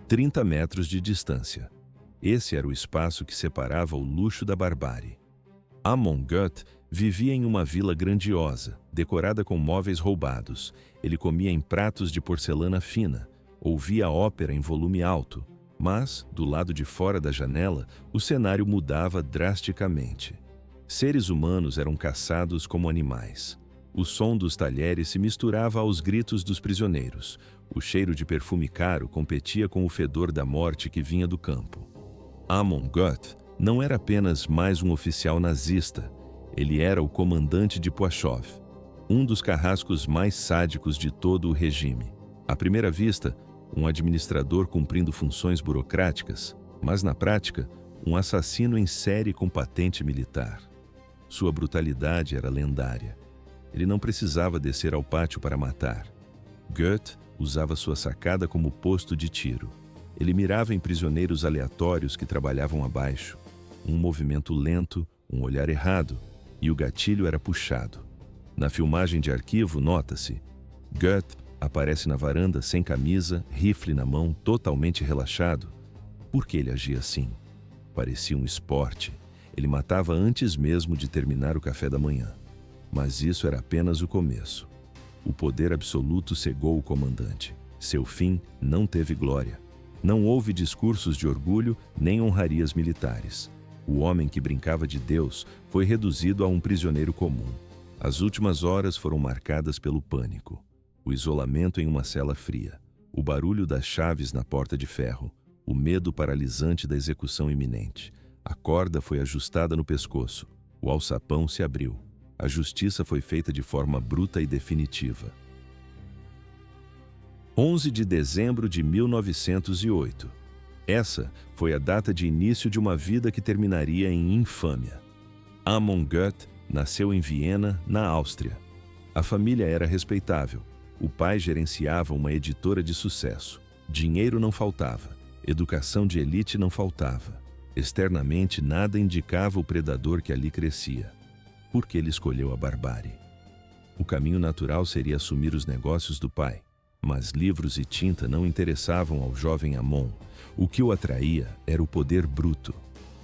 30 metros de distância. Esse era o espaço que separava o luxo da barbárie. Amon Göth vivia em uma vila grandiosa, decorada com móveis roubados. Ele comia em pratos de porcelana fina, ouvia ópera em volume alto, mas, do lado de fora da janela, o cenário mudava drasticamente. Seres humanos eram caçados como animais. O som dos talheres se misturava aos gritos dos prisioneiros. O cheiro de perfume caro competia com o fedor da morte que vinha do campo. Amon Göth não era apenas mais um oficial nazista. Ele era o comandante de Płaszów, um dos carrascos mais sádicos de todo o regime. À primeira vista, um administrador cumprindo funções burocráticas, mas na prática, um assassino em série com patente militar. Sua brutalidade era lendária. Ele não precisava descer ao pátio para matar. Göth usava sua sacada como posto de tiro. Ele mirava em prisioneiros aleatórios que trabalhavam abaixo. Um movimento lento, um olhar errado, e o gatilho era puxado. Na filmagem de arquivo, nota-se: Göth aparece na varanda sem camisa, rifle na mão, totalmente relaxado. Por que ele agia assim? Parecia um esporte. Ele matava antes mesmo de terminar o café da manhã. Mas isso era apenas o começo. O poder absoluto cegou o comandante. Seu fim não teve glória. Não houve discursos de orgulho nem honrarias militares. O homem que brincava de Deus foi reduzido a um prisioneiro comum. As últimas horas foram marcadas pelo pânico. O isolamento em uma cela fria. O barulho das chaves na porta de ferro. O medo paralisante da execução iminente. A corda foi ajustada no pescoço. O alçapão se abriu. A justiça foi feita de forma bruta e definitiva. 11 de dezembro de 1908. Essa foi a data de início de uma vida que terminaria em infâmia. Amon Göth nasceu em Viena, na Áustria. A família era respeitável. O pai gerenciava uma editora de sucesso. Dinheiro não faltava. Educação de elite não faltava. Externamente, nada indicava o predador que ali crescia. Por que ele escolheu a barbárie? O caminho natural seria assumir os negócios do pai. Mas livros e tinta não interessavam ao jovem Amon. O que o atraía era o poder bruto.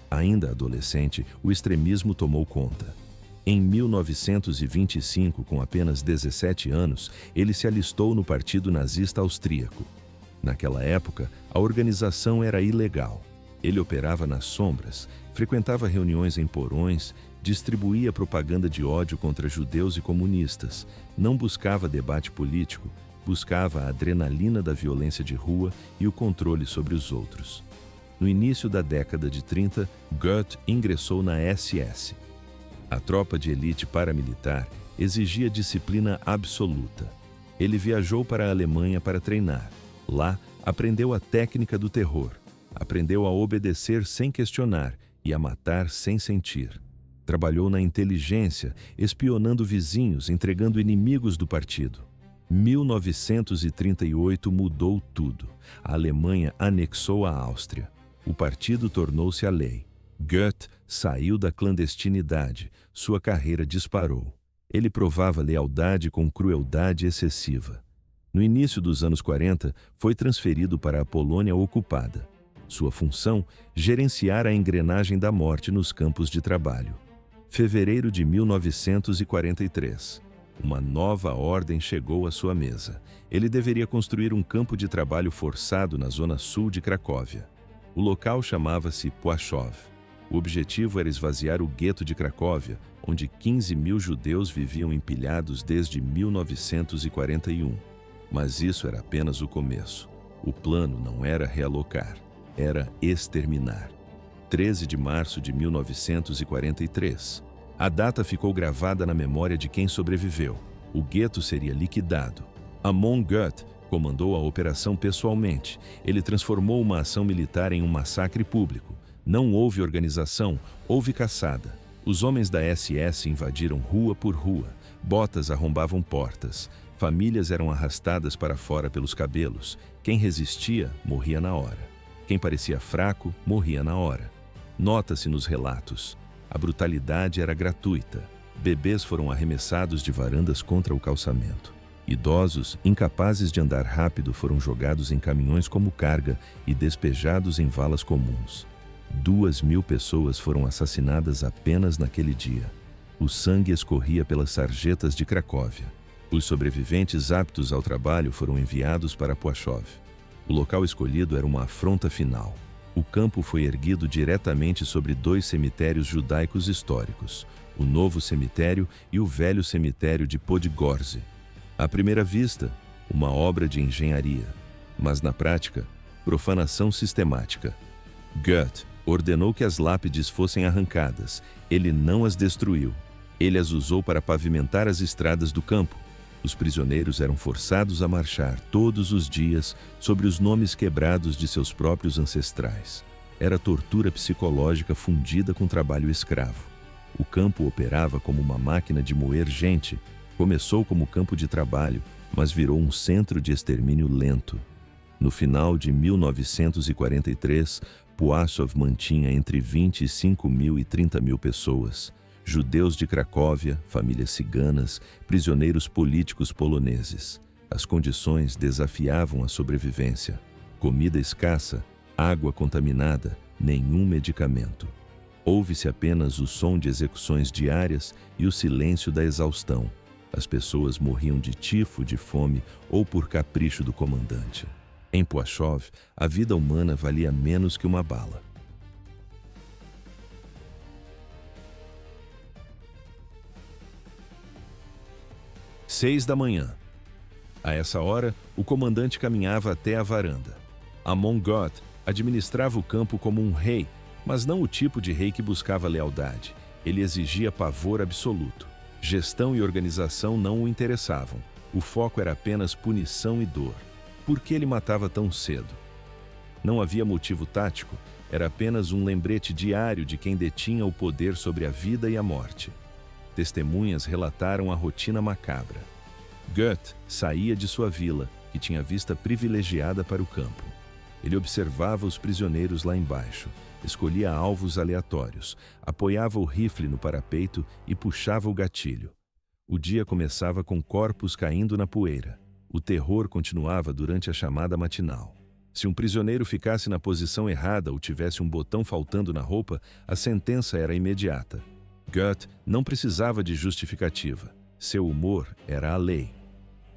Ainda adolescente, o extremismo tomou conta. Em 1925, com apenas 17 anos, ele se alistou no Partido Nazista Austríaco. Naquela época, a organização era ilegal. Ele operava nas sombras, frequentava reuniões em porões, distribuía propaganda de ódio contra judeus e comunistas, não buscava debate político, buscava a adrenalina da violência de rua e o controle sobre os outros. No início da década de 30, Göth ingressou na SS. A tropa de elite paramilitar exigia disciplina absoluta. Ele viajou para a Alemanha para treinar. Lá, aprendeu a técnica do terror. Aprendeu a obedecer sem questionar e a matar sem sentir. Trabalhou na inteligência, espionando vizinhos, entregando inimigos do partido. 1938 mudou tudo. A Alemanha anexou a Áustria. O partido tornou-se a lei. Göth saiu da clandestinidade. Sua carreira disparou. Ele provava lealdade com crueldade excessiva. No início dos anos 40, foi transferido para a Polônia ocupada. Sua função, gerenciar a engrenagem da morte nos campos de trabalho. Fevereiro de 1943. Uma nova ordem chegou à sua mesa. Ele deveria construir um campo de trabalho forçado na zona sul de Cracóvia. O local chamava-se Płaszów. O objetivo era esvaziar o gueto de Cracóvia, onde 15 mil judeus viviam empilhados desde 1941. Mas isso era apenas o começo. O plano não era realocar, era exterminar. 13 de março de 1943. A data ficou gravada na memória de quem sobreviveu. O gueto seria liquidado. Amon Göth comandou a operação pessoalmente. Ele transformou uma ação militar em um massacre público. Não houve organização, houve caçada. Os homens da SS invadiram rua por rua. Botas arrombavam portas. Famílias eram arrastadas para fora pelos cabelos. Quem resistia, morria na hora. Quem parecia fraco, morria na hora. Nota-se nos relatos. A brutalidade era gratuita. Bebês foram arremessados de varandas contra o calçamento. Idosos, incapazes de andar rápido, foram jogados em caminhões como carga e despejados em valas comuns. 2.000 pessoas foram assassinadas apenas naquele dia. O sangue escorria pelas sarjetas de Cracóvia. Os sobreviventes aptos ao trabalho foram enviados para Płaszów. O local escolhido era uma afronta final. O campo foi erguido diretamente sobre 2 cemitérios judaicos históricos, o Novo Cemitério e o Velho Cemitério de Podgórze. À primeira vista, uma obra de engenharia, mas na prática, profanação sistemática. Goethe ordenou que as lápides fossem arrancadas. Ele não as destruiu. Ele as usou para pavimentar as estradas do campo. Os prisioneiros eram forçados a marchar todos os dias sobre os nomes quebrados de seus próprios ancestrais. Era tortura psicológica fundida com trabalho escravo. O campo operava como uma máquina de moer gente. Começou como campo de trabalho, mas virou um centro de extermínio lento. No final de 1943, Płaszów mantinha entre 25.000 e 30.000 pessoas. Judeus de Cracóvia, famílias ciganas, prisioneiros políticos poloneses. As condições desafiavam a sobrevivência. Comida escassa, água contaminada, nenhum medicamento. Ouve-se apenas o som de execuções diárias e o silêncio da exaustão. As pessoas morriam de tifo, de fome ou por capricho do comandante. Em Płaszów, a vida humana valia menos que uma bala. Seis da manhã. A essa hora, o comandante caminhava até a varanda. Amon Goth administrava o campo como um rei, mas não o tipo de rei que buscava lealdade. Ele exigia pavor absoluto. Gestão e organização não o interessavam. O foco era apenas punição e dor. Por que ele matava tão cedo? Não havia motivo tático, era apenas um lembrete diário de quem detinha o poder sobre a vida e a morte. Testemunhas relataram a rotina macabra. Goethe saía de sua vila, que tinha vista privilegiada para o campo. Ele observava os prisioneiros lá embaixo, escolhia alvos aleatórios, apoiava o rifle no parapeito e puxava o gatilho. O dia começava com corpos caindo na poeira. O terror continuava durante a chamada matinal. Se um prisioneiro ficasse na posição errada ou tivesse um botão faltando na roupa, a sentença era imediata. Goethe não precisava de justificativa. Seu humor era a lei.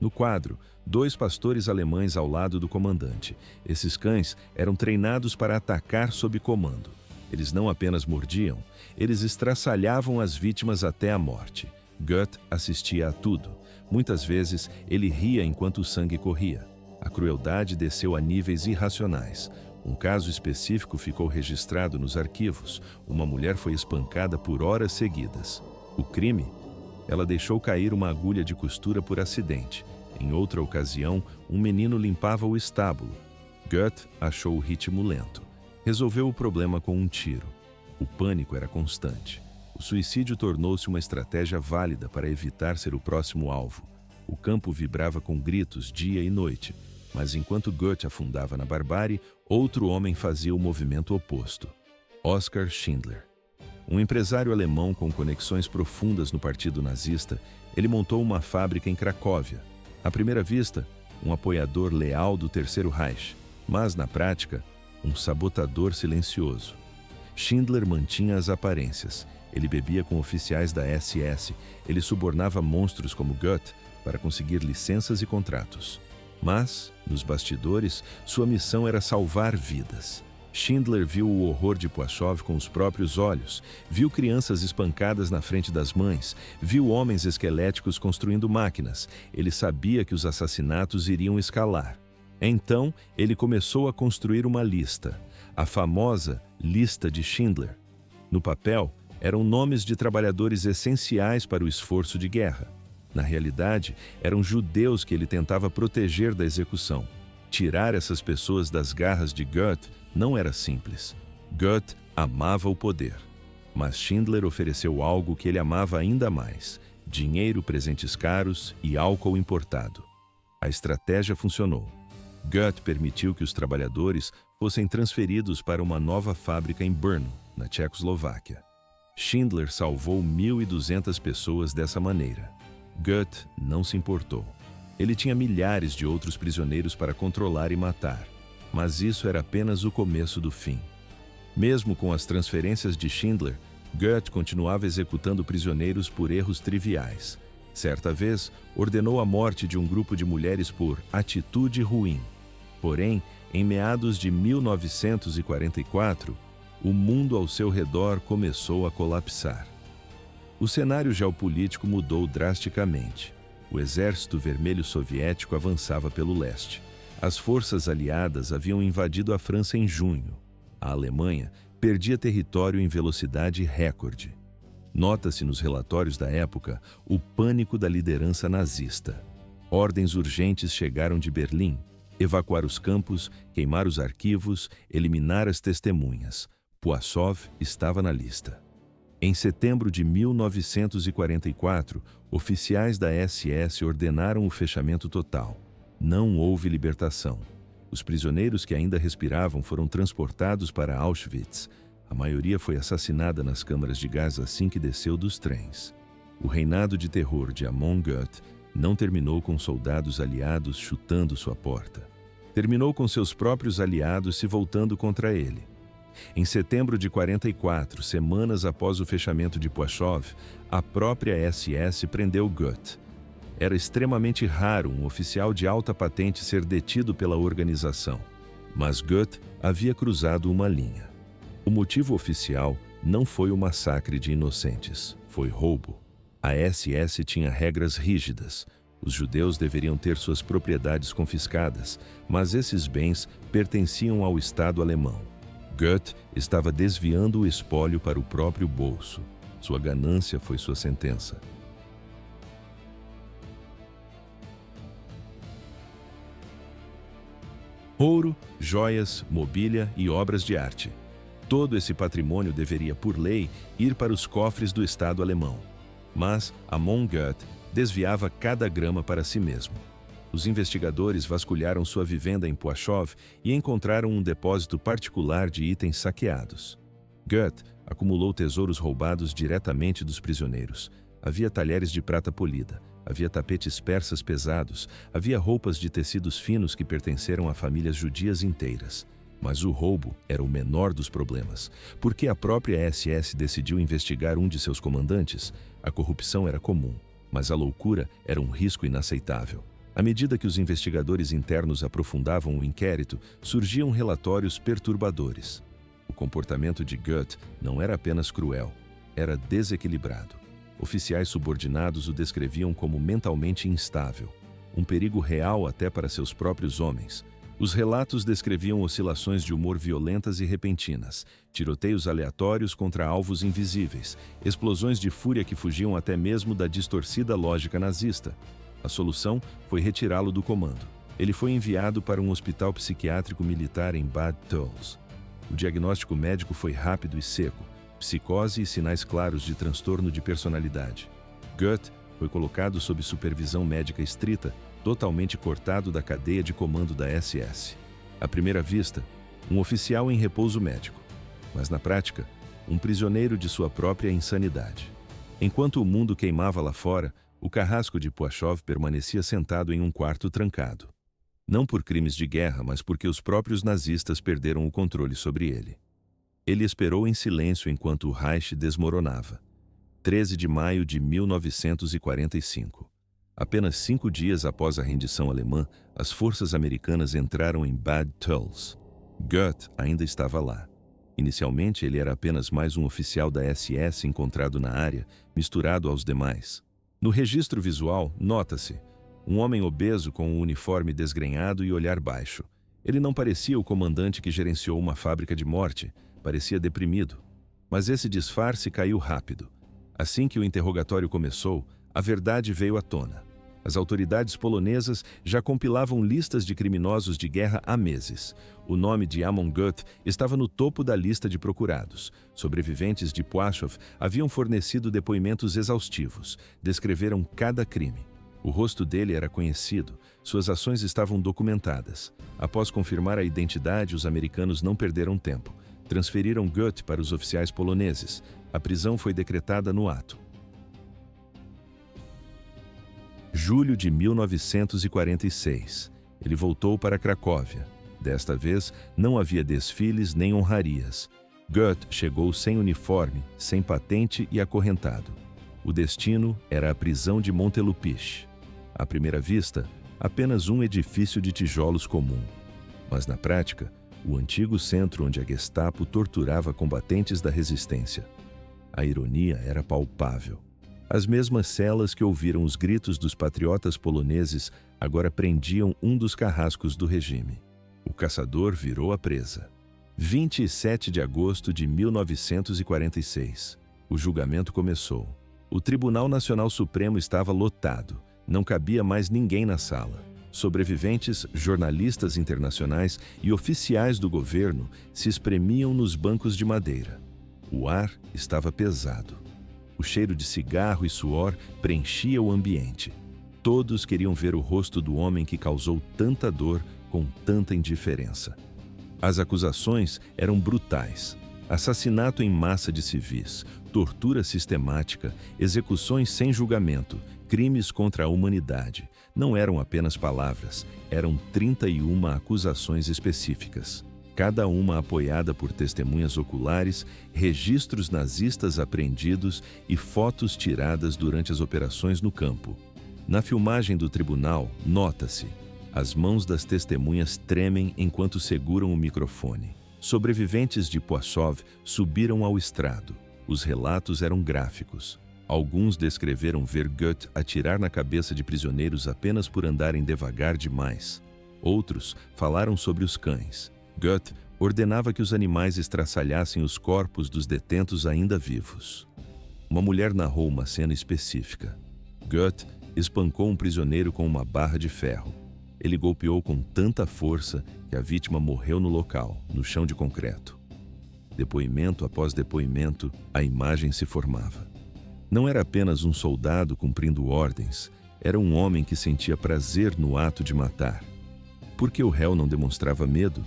No quadro, 2 pastores alemães ao lado do comandante. Esses cães eram treinados para atacar sob comando. Eles não apenas mordiam, eles estraçalhavam as vítimas até a morte. Goethe assistia a tudo. Muitas vezes, ele ria enquanto o sangue corria. A crueldade desceu a níveis irracionais. Um caso específico ficou registrado nos arquivos. Uma mulher foi espancada por horas seguidas. O crime? Ela deixou cair uma agulha de costura por acidente. Em outra ocasião, um menino limpava o estábulo. Goethe achou o ritmo lento. Resolveu o problema com um tiro. O pânico era constante. O suicídio tornou-se uma estratégia válida para evitar ser o próximo alvo. O campo vibrava com gritos dia e noite. Mas enquanto Goethe afundava na barbárie, outro homem fazia o movimento oposto. Oskar Schindler. Um empresário alemão com conexões profundas no partido nazista, ele montou uma fábrica em Cracóvia. À primeira vista, um apoiador leal do Terceiro Reich, mas, na prática, um sabotador silencioso. Schindler mantinha as aparências. Ele bebia com oficiais da SS, ele subornava monstros como Goethe para conseguir licenças e contratos. Mas, nos bastidores, sua missão era salvar vidas. Schindler viu o horror de Płaszów com os próprios olhos, viu crianças espancadas na frente das mães, viu homens esqueléticos construindo máquinas. Ele sabia que os assassinatos iriam escalar. Então, ele começou a construir uma lista, a famosa Lista de Schindler. No papel, eram nomes de trabalhadores essenciais para o esforço de guerra. Na realidade, eram judeus que ele tentava proteger da execução. Tirar essas pessoas das garras de Goethe não era simples. Goethe amava o poder. Mas Schindler ofereceu algo que ele amava ainda mais: dinheiro, presentes caros e álcool importado. A estratégia funcionou. Goethe permitiu que os trabalhadores fossem transferidos para uma nova fábrica em Brno, na Tchecoslováquia. Schindler salvou 1.200 pessoas dessa maneira. Goethe não se importou. Ele tinha milhares de outros prisioneiros para controlar e matar, mas isso era apenas o começo do fim. Mesmo com as transferências de Schindler, Goethe continuava executando prisioneiros por erros triviais. Certa vez, ordenou a morte de um grupo de mulheres por atitude ruim. Porém, em meados de 1944, o mundo ao seu redor começou a colapsar. O cenário geopolítico mudou drasticamente. O Exército Vermelho Soviético avançava pelo leste. As forças aliadas haviam invadido a França em junho. A Alemanha perdia território em velocidade recorde. Nota-se nos relatórios da época o pânico da liderança nazista. Ordens urgentes chegaram de Berlim: evacuar os campos, queimar os arquivos, eliminar as testemunhas. Poassov estava na lista. Em setembro de 1944, oficiais da SS ordenaram o fechamento total. Não houve libertação. Os prisioneiros que ainda respiravam foram transportados para Auschwitz. A maioria foi assassinada nas câmaras de gás assim que desceu dos trens. O reinado de terror de Amon Goethe não terminou com soldados aliados chutando sua porta. Terminou com seus próprios aliados se voltando contra ele. Em setembro de 44, semanas após o fechamento de Poassov, a própria SS prendeu Goethe. Era extremamente raro um oficial de alta patente ser detido pela organização, mas Goethe havia cruzado uma linha. O motivo oficial não foi o massacre de inocentes, foi roubo. A SS tinha regras rígidas. Os judeus deveriam ter suas propriedades confiscadas, mas esses bens pertenciam ao Estado alemão. Goethe estava desviando o espólio para o próprio bolso. Sua ganância foi sua sentença. Ouro, joias, mobília e obras de arte. Todo esse patrimônio deveria, por lei, ir para os cofres do Estado alemão. Mas Amon Goethe desviava cada grama para si mesmo. Os investigadores vasculharam sua vivenda em Poassov e encontraram um depósito particular de itens saqueados. Goethe acumulou tesouros roubados diretamente dos prisioneiros. Havia talheres de prata polida, havia tapetes persas pesados, havia roupas de tecidos finos que pertenceram a famílias judias inteiras. Mas o roubo era o menor dos problemas. Porque a própria SS decidiu investigar um de seus comandantes, a corrupção era comum, mas a loucura era um risco inaceitável. À medida que os investigadores internos aprofundavam o inquérito, surgiam relatórios perturbadores. O comportamento de Goethe não era apenas cruel, era desequilibrado. Oficiais subordinados o descreviam como mentalmente instável, um perigo real até para seus próprios homens. Os relatos descreviam oscilações de humor violentas e repentinas, tiroteios aleatórios contra alvos invisíveis, explosões de fúria que fugiam até mesmo da distorcida lógica nazista. A solução foi retirá-lo do comando. Ele foi enviado para um hospital psiquiátrico militar em Bad Tölz. O diagnóstico médico foi rápido e seco: psicose e sinais claros de transtorno de personalidade. Goethe foi colocado sob supervisão médica estrita, totalmente cortado da cadeia de comando da SS. À primeira vista, um oficial em repouso médico, mas na prática, um prisioneiro de sua própria insanidade. Enquanto o mundo queimava lá fora, o carrasco de Poassov permanecia sentado em um quarto trancado. Não por crimes de guerra, mas porque os próprios nazistas perderam o controle sobre ele. Ele esperou em silêncio enquanto o Reich desmoronava. 13 de maio de 1945. Apenas 5 dias após a rendição alemã, as forças americanas entraram em Bad Tölz. Goethe ainda estava lá. Inicialmente, ele era apenas mais um oficial da SS encontrado na área, misturado aos demais. No registro visual, nota-se um homem obeso com um uniforme desgrenhado e olhar baixo. Ele não parecia o comandante que gerenciou uma fábrica de morte, parecia deprimido. Mas esse disfarce caiu rápido. Assim que o interrogatório começou, a verdade veio à tona. As autoridades polonesas já compilavam listas de criminosos de guerra há meses. O nome de Amon Goethe estava no topo da lista de procurados. Sobreviventes de Poassov haviam fornecido depoimentos exaustivos, descreveram cada crime. O rosto dele era conhecido, suas ações estavam documentadas. Após confirmar a identidade, os americanos não perderam tempo. Transferiram Goethe para os oficiais poloneses. A prisão foi decretada no ato. Julho de 1946. Ele voltou para Cracóvia. Desta vez, não havia desfiles nem honrarias. Goethe chegou sem uniforme, sem patente e acorrentado. O destino era a prisão de Montelupich. À primeira vista, apenas um edifício de tijolos comum. Mas na prática, o antigo centro onde a Gestapo torturava combatentes da resistência. A ironia era palpável. As mesmas celas que ouviram os gritos dos patriotas poloneses agora prendiam um dos carrascos do regime. O caçador virou a presa. 27 de agosto de 1946. O julgamento começou. O Tribunal Nacional Supremo estava lotado. Não cabia mais ninguém na sala. Sobreviventes, jornalistas internacionais e oficiais do governo se espremiam nos bancos de madeira. O ar estava pesado. O cheiro de cigarro e suor preenchia o ambiente. Todos queriam ver o rosto do homem que causou tanta dor com tanta indiferença. As acusações eram brutais. Assassinato em massa de civis, tortura sistemática, execuções sem julgamento, crimes contra a humanidade. Não eram apenas palavras, eram 31 acusações específicas. Cada uma apoiada por testemunhas oculares, registros nazistas apreendidos e fotos tiradas durante as operações no campo. Na filmagem do tribunal, nota-se: as mãos das testemunhas tremem enquanto seguram o microfone. Sobreviventes de Poissov subiram ao estrado. Os relatos eram gráficos. Alguns descreveram ver Goethe atirar na cabeça de prisioneiros apenas por andarem devagar demais. Outros falaram sobre os cães. Goethe ordenava que os animais estraçalhassem os corpos dos detentos ainda vivos. Uma mulher narrou uma cena específica. Goethe espancou um prisioneiro com uma barra de ferro. Ele golpeou com tanta força que a vítima morreu no local, no chão de concreto. Depoimento após depoimento, a imagem se formava. Não era apenas um soldado cumprindo ordens, era um homem que sentia prazer no ato de matar. Porque o réu não demonstrava medo?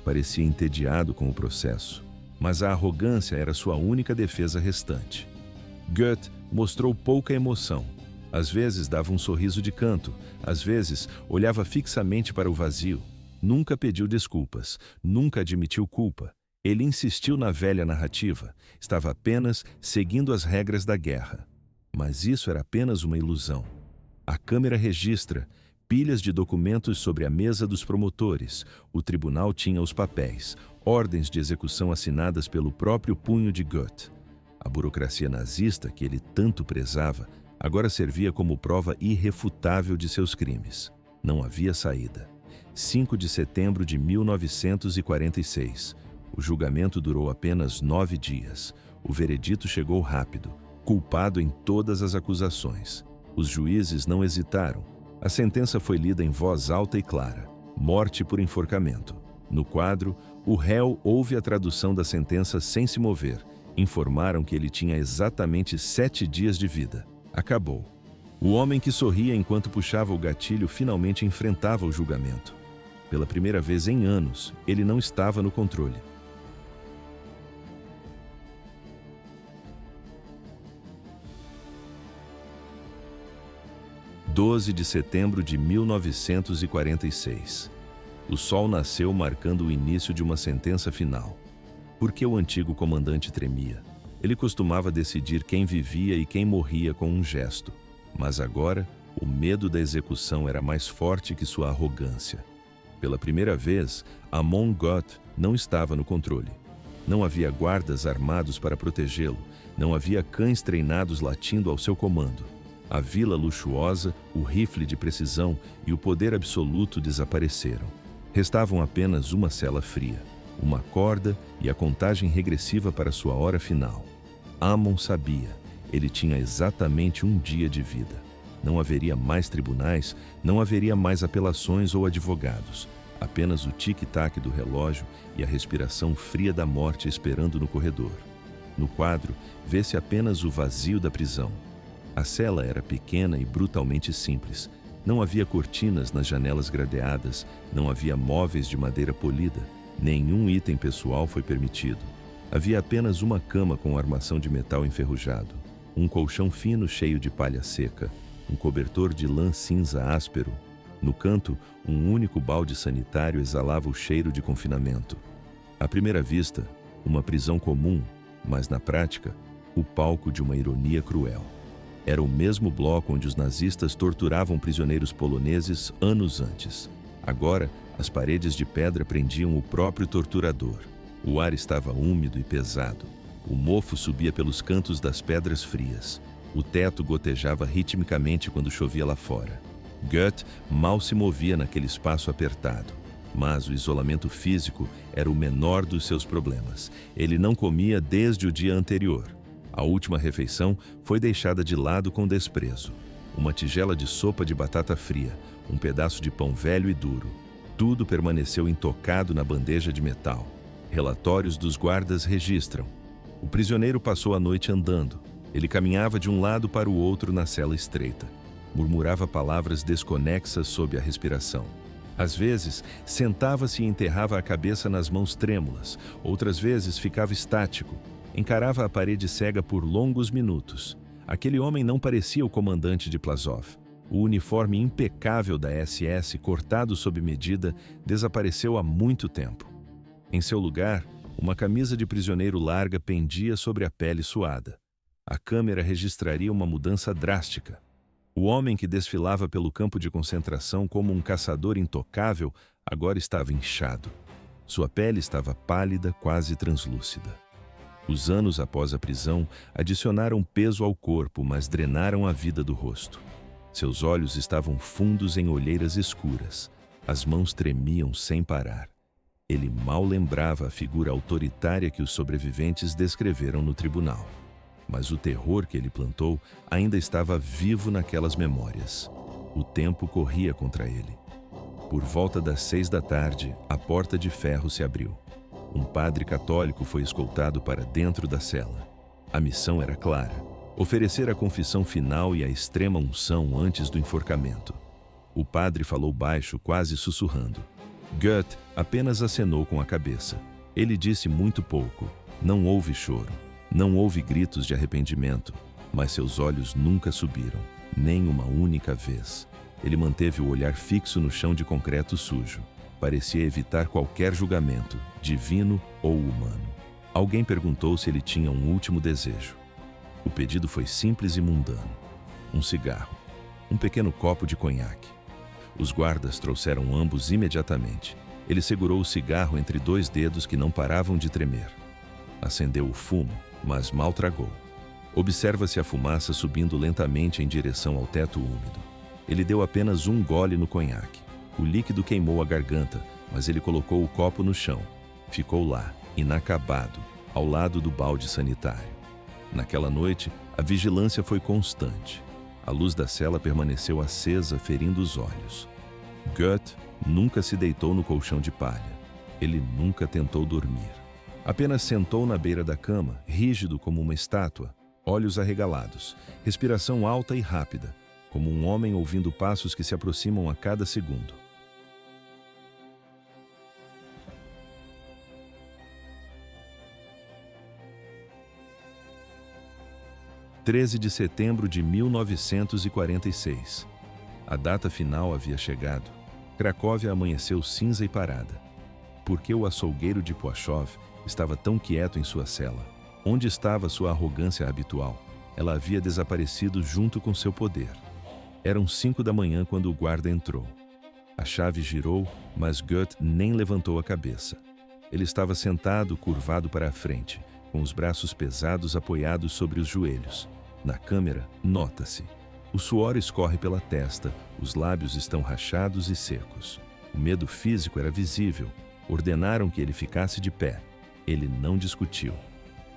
Parecia entediado com o processo, mas a arrogância era sua única defesa restante. Goethe mostrou pouca emoção. Às vezes dava um sorriso de canto, às vezes olhava fixamente para o vazio. Nunca pediu desculpas, nunca admitiu culpa. Ele insistiu na velha narrativa, estava apenas seguindo as regras da guerra. Mas isso era apenas uma ilusão. A câmera registra pilhas de documentos sobre a mesa dos promotores. O tribunal tinha os papéis, ordens de execução assinadas pelo próprio punho de Goethe. A burocracia nazista, que ele tanto prezava, agora servia como prova irrefutável de seus crimes. Não havia saída. 5 de setembro de 1946. O julgamento durou apenas 9 dias. O veredito chegou rápido, culpado em todas as acusações. Os juízes não hesitaram. A sentença foi lida em voz alta e clara: morte por enforcamento. No quadro, o réu ouve a tradução da sentença sem se mover. Informaram que ele tinha exatamente 7 dias de vida. Acabou. O homem que sorria enquanto puxava o gatilho finalmente enfrentava o julgamento. Pela primeira vez em anos, ele não estava no controle. – 12 de setembro de 1946. O sol nasceu marcando o início de uma sentença final. Por que o antigo comandante tremia? Ele costumava decidir quem vivia e quem morria com um gesto. Mas agora, o medo da execução era mais forte que sua arrogância. Pela primeira vez, Amon Goethe não estava no controle. Não havia guardas armados para protegê-lo, não havia cães treinados latindo ao seu comando. A vila luxuosa, o rifle de precisão e o poder absoluto desapareceram. Restavam apenas uma cela fria, uma corda e a contagem regressiva para sua hora final. Amon sabia, ele tinha exatamente um dia de vida. Não haveria mais tribunais, não haveria mais apelações ou advogados. Apenas o tic-tac do relógio e a respiração fria da morte esperando no corredor. No quadro, vê-se apenas o vazio da prisão. A cela era pequena e brutalmente simples. Não havia cortinas nas janelas gradeadas, não havia móveis de madeira polida, nenhum item pessoal foi permitido. Havia apenas uma cama com armação de metal enferrujado, um colchão fino cheio de palha seca, um cobertor de lã cinza áspero. No canto, um único balde sanitário exalava o cheiro de confinamento. À primeira vista, uma prisão comum, mas na prática, o palco de uma ironia cruel. Era o mesmo bloco onde os nazistas torturavam prisioneiros poloneses anos antes. Agora, as paredes de pedra prendiam o próprio torturador. O ar estava úmido e pesado. O mofo subia pelos cantos das pedras frias. O teto gotejava ritmicamente quando chovia lá fora. Goethe mal se movia naquele espaço apertado. Mas o isolamento físico era o menor dos seus problemas. Ele não comia desde o dia anterior. A última refeição foi deixada de lado com desprezo. Uma tigela de sopa de batata fria, um pedaço de pão velho e duro. Tudo permaneceu intocado na bandeja de metal. Relatórios dos guardas registram. O prisioneiro passou a noite andando. Ele caminhava de um lado para o outro na cela estreita. Murmurava palavras desconexas sob a respiração. Às vezes, sentava-se e enterrava a cabeça nas mãos trêmulas. Outras vezes, ficava estático. Encarava a parede cega por longos minutos. Aquele homem não parecia o comandante de Plazov. O uniforme impecável da SS, cortado sob medida, desapareceu há muito tempo. Em seu lugar, uma camisa de prisioneiro larga pendia sobre a pele suada. A câmera registraria uma mudança drástica. O homem que desfilava pelo campo de concentração como um caçador intocável agora estava inchado. Sua pele estava pálida, quase translúcida. Os anos após a prisão adicionaram peso ao corpo, mas drenaram a vida do rosto. Seus olhos estavam fundos em olheiras escuras. As mãos tremiam sem parar. Ele mal lembrava a figura autoritária que os sobreviventes descreveram no tribunal. Mas o terror que ele plantou ainda estava vivo naquelas memórias. O tempo corria contra ele. Por volta das 6 da tarde, a porta de ferro se abriu. Um padre católico foi escoltado para dentro da cela. A missão era clara: oferecer a confissão final e a extrema unção antes do enforcamento. O padre falou baixo, quase sussurrando. Goethe apenas acenou com a cabeça. Ele disse muito pouco. Não houve choro. Não houve gritos de arrependimento, mas seus olhos nunca subiram, nem uma única vez. Ele manteve o olhar fixo no chão de concreto sujo. Parecia evitar qualquer julgamento, divino ou humano. Alguém perguntou se ele tinha um último desejo. O pedido foi simples e mundano. Um cigarro. Um pequeno copo de conhaque. Os guardas trouxeram ambos imediatamente. Ele segurou o cigarro entre 2 dedos que não paravam de tremer. Acendeu o fumo, mas mal tragou. Observa-se a fumaça subindo lentamente em direção ao teto úmido. Ele deu apenas um gole no conhaque. O líquido queimou a garganta, mas ele colocou o copo no chão. Ficou lá, inacabado, ao lado do balde sanitário. Naquela noite, a vigilância foi constante. A luz da cela permaneceu acesa, ferindo os olhos. Goethe nunca se deitou no colchão de palha. Ele nunca tentou dormir. Apenas sentou na beira da cama, rígido como uma estátua, olhos arregalados, respiração alta e rápida, como um homem ouvindo passos que se aproximam a cada segundo. – 13 de setembro de 1946. A data final havia chegado. Cracóvia amanheceu cinza e parada. Por que o açougueiro de Płaszów estava tão quieto em sua cela? Onde estava sua arrogância habitual? Ela havia desaparecido junto com seu poder. Eram 5 da manhã quando o guarda entrou. A chave girou, mas Goethe nem levantou a cabeça. Ele estava sentado, curvado para a frente, com os braços pesados apoiados sobre os joelhos. Na câmera, nota-se. O suor escorre pela testa, os lábios estão rachados e secos. O medo físico era visível. Ordenaram que ele ficasse de pé. Ele não discutiu.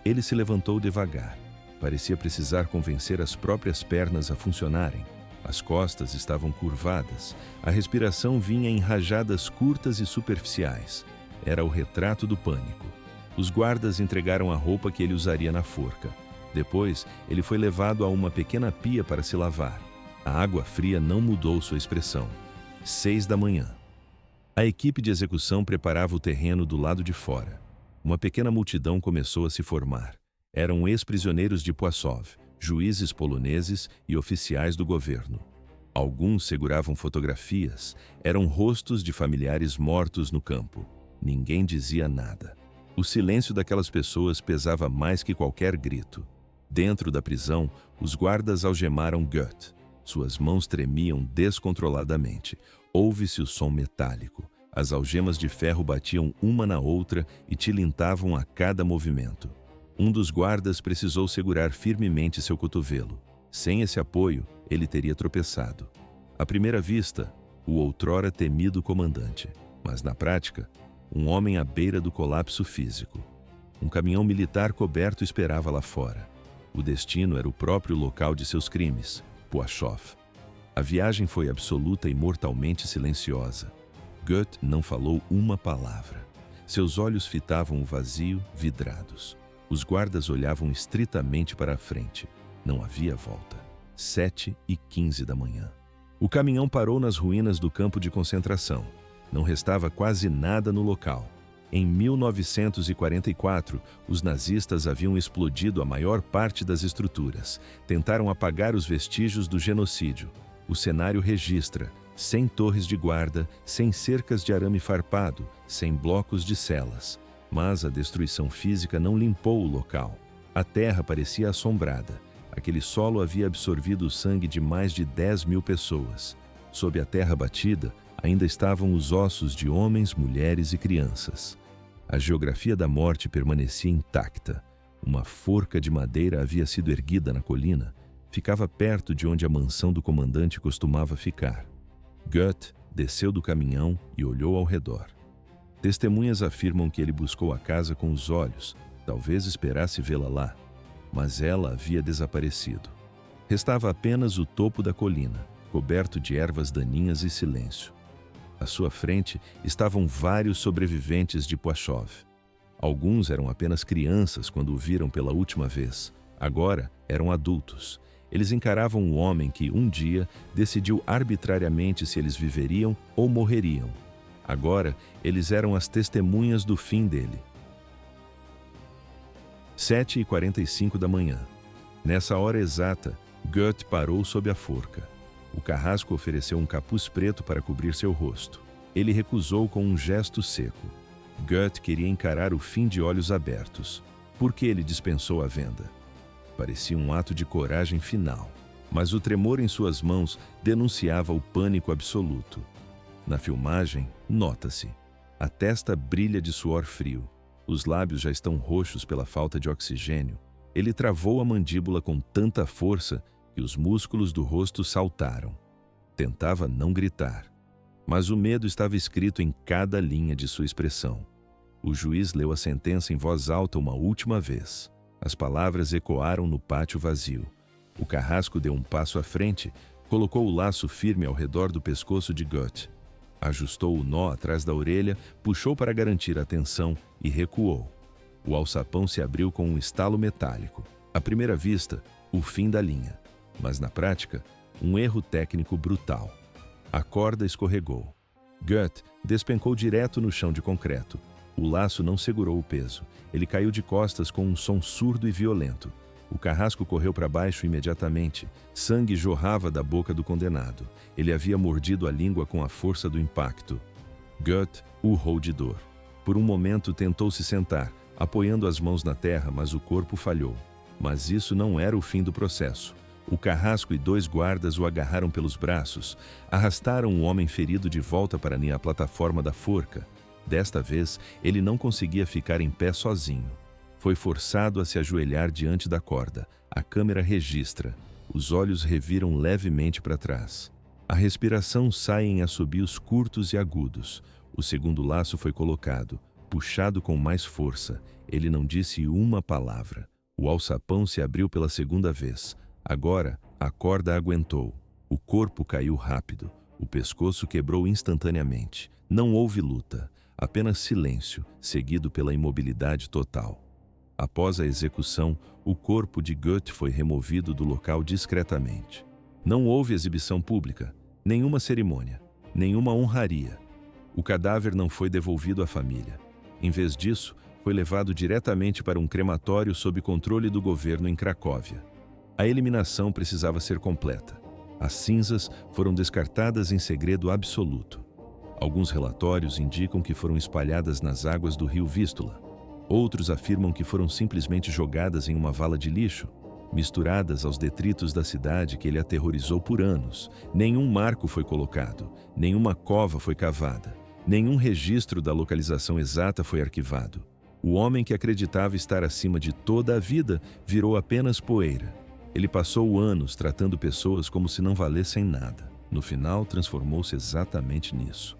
Ele se levantou devagar. Parecia precisar convencer as próprias pernas a funcionarem. As costas estavam curvadas. A respiração vinha em rajadas curtas e superficiais. Era o retrato do pânico. Os guardas entregaram a roupa que ele usaria na forca. Depois, ele foi levado a uma pequena pia para se lavar. A água fria não mudou sua expressão. 6 da manhã. A equipe de execução preparava o terreno do lado de fora. Uma pequena multidão começou a se formar. Eram ex-prisioneiros de Płaszów, juízes poloneses e oficiais do governo. Alguns seguravam fotografias, eram rostos de familiares mortos no campo. Ninguém dizia nada. O silêncio daquelas pessoas pesava mais que qualquer grito. Dentro da prisão, os guardas algemaram Goethe. Suas mãos tremiam descontroladamente. Ouve-se o som metálico. As algemas de ferro batiam uma na outra e tilintavam a cada movimento. Um dos guardas precisou segurar firmemente seu cotovelo. Sem esse apoio, ele teria tropeçado. À primeira vista, o outrora temido comandante, mas na prática, um homem à beira do colapso físico. Um caminhão militar coberto esperava lá fora. O destino era o próprio local de seus crimes, Płaszów. A viagem foi absoluta e mortalmente silenciosa. Goethe não falou uma palavra. Seus olhos fitavam o vazio, vidrados. Os guardas olhavam estritamente para a frente. Não havia volta. 7h15 da manhã. O caminhão parou nas ruínas do campo de concentração. Não restava quase nada no local. Em 1944, os nazistas haviam explodido a maior parte das estruturas. Tentaram apagar os vestígios do genocídio. O cenário registra: sem torres de guarda, sem cercas de arame farpado, sem blocos de celas. Mas a destruição física não limpou o local. A terra parecia assombrada. Aquele solo havia absorvido o sangue de mais de 10.000 pessoas. Sob a terra batida, ainda estavam os ossos de homens, mulheres e crianças. A geografia da morte permanecia intacta. Uma forca de madeira havia sido erguida na colina. Ficava perto de onde a mansão do comandante costumava ficar. Goethe desceu do caminhão e olhou ao redor. Testemunhas afirmam que ele buscou a casa com os olhos, talvez esperasse vê-la lá, mas ela havia desaparecido. Restava apenas o topo da colina, coberto de ervas daninhas e silêncio. À sua frente estavam vários sobreviventes de Płaszów. Alguns eram apenas crianças quando o viram pela última vez. Agora eram adultos. Eles encaravam o homem que, um dia, decidiu arbitrariamente se eles viveriam ou morreriam. Agora, eles eram as testemunhas do fim dele. 7h45 da manhã. Nessa hora exata, Goethe parou sob a forca. O carrasco ofereceu um capuz preto para cobrir seu rosto. Ele recusou com um gesto seco. Goethe queria encarar o fim de olhos abertos. Por que ele dispensou a venda? Parecia um ato de coragem final, mas o tremor em suas mãos denunciava o pânico absoluto. Na filmagem, nota-se. A testa brilha de suor frio. Os lábios já estão roxos pela falta de oxigênio. Ele travou a mandíbula com tanta força que os músculos do rosto saltaram. Tentava não gritar, mas o medo estava escrito em cada linha de sua expressão. O juiz leu a sentença em voz alta uma última vez. As palavras ecoaram no pátio vazio. O carrasco deu um passo à frente, colocou o laço firme ao redor do pescoço de Goethe. Ajustou o nó atrás da orelha, puxou para garantir a tensão e recuou. O alçapão se abriu com um estalo metálico. À primeira vista, o fim da linha. Mas na prática, um erro técnico brutal. A corda escorregou. Goethe despencou direto no chão de concreto. O laço não segurou o peso. Ele caiu de costas com um som surdo e violento. O carrasco correu para baixo imediatamente. Sangue jorrava da boca do condenado. Ele havia mordido a língua com a força do impacto. Goethe urrou de dor. Por um momento tentou se sentar, apoiando as mãos na terra, mas o corpo falhou. Mas isso não era o fim do processo. O carrasco e 2 guardas o agarraram pelos braços, arrastaram o homem ferido de volta para a plataforma da forca. Desta vez, ele não conseguia ficar em pé sozinho. Foi forçado a se ajoelhar diante da corda. A câmera registra. Os olhos reviram levemente para trás. A respiração sai em assobios curtos e agudos. O segundo laço foi colocado, puxado com mais força. Ele não disse uma palavra. O alçapão se abriu pela segunda vez. Agora, a corda aguentou. O corpo caiu rápido. O pescoço quebrou instantaneamente. Não houve luta, apenas silêncio, seguido pela imobilidade total. Após a execução, o corpo de Goethe foi removido do local discretamente. Não houve exibição pública, nenhuma cerimônia, nenhuma honraria. O cadáver não foi devolvido à família. Em vez disso, foi levado diretamente para um crematório sob controle do governo em Cracóvia. A eliminação precisava ser completa. As cinzas foram descartadas em segredo absoluto. Alguns relatórios indicam que foram espalhadas nas águas do rio Vístula. Outros afirmam que foram simplesmente jogadas em uma vala de lixo, misturadas aos detritos da cidade que ele aterrorizou por anos. Nenhum marco foi colocado, nenhuma cova foi cavada, nenhum registro da localização exata foi arquivado. O homem que acreditava estar acima de toda a vida virou apenas poeira. Ele passou anos tratando pessoas como se não valessem nada. No final, transformou-se exatamente nisso.